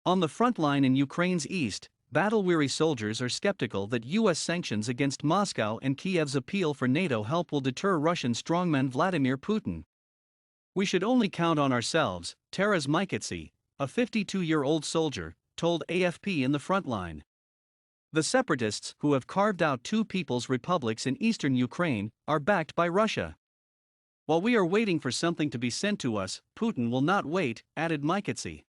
On the front line in Ukraine's east, battle-weary soldiers are skeptical that U.S. sanctions against Moscow and Kiev's appeal for NATO help will deter Russian strongman Vladimir Putin. "We should only count on ourselves," Taras Mykytsey, a 52-year-old soldier, told AFP in the front line. The separatists, who have carved out two people's republics in eastern Ukraine, are backed by Russia. "While we are waiting for something to be sent to us, Putin will not wait," added Mykytsey.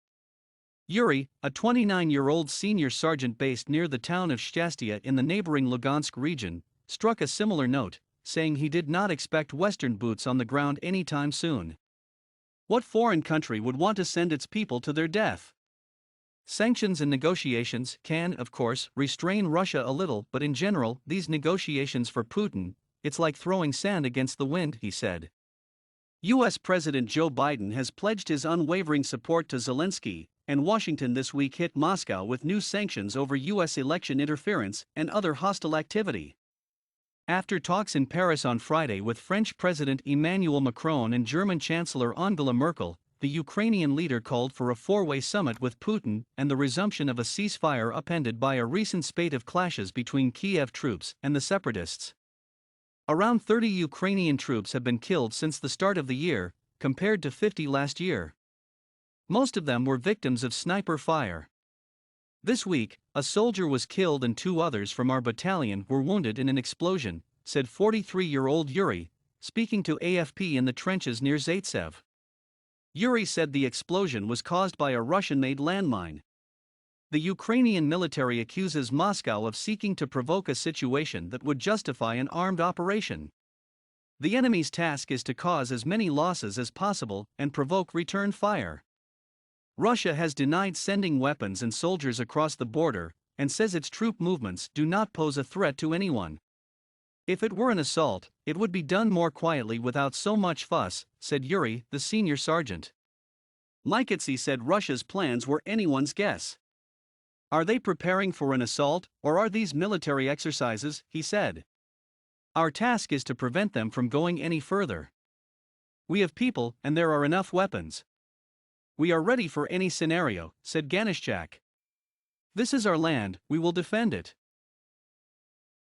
Yuriy, a 29-year-old senior sergeant based near the town of Shchastya in the neighbouring Lugansk region, struck a similar note, saying he did not expect Western boots on the ground anytime soon. What foreign country would want to send its people to their death? Sanctions and negotiations can, of course, restrain Russia a little, but in general, these negotiations for Putin, it's like throwing sand against the wind, he said. U.S. President Joe Biden has pledged his unwavering support to Zelensky, and Washington this week hit Moscow with new sanctions over U.S. election interference and other hostile activity. After talks in Paris on Friday with French President Emmanuel Macron and German Chancellor Angela Merkel, the Ukrainian leader called for a four-way summit with Putin and the resumption of a ceasefire upended by a recent spate of clashes between Kiev troops and the separatists. Around 30 Ukrainian troops have been killed since the start of the year, compared to 50 last year. Most of them were victims of sniper fire. This week, a soldier was killed and two others from our battalion were wounded in an explosion, said 43-year-old Yuriy, speaking to AFP in the trenches near Zaitsev. Yuriy said the explosion was caused by a Russian-made landmine. The Ukrainian military accuses Moscow of seeking to provoke a situation that would justify an armed operation. The enemy's task is to cause as many losses as possible and provoke return fire. Russia has denied sending weapons and soldiers across the border and says its troop movements do not pose a threat to anyone. "If it were an assault, it would be done more quietly without so much fuss," said Yuriy, the senior sergeant. Mykytsey said Russia's plans were anyone's guess. "Are they preparing for an assault, or are these military exercises?" he said. "Our task is to prevent them from going any further. We have people and there are enough weapons. We are ready for any scenario," said Shchastya. "This is our land, we will defend it."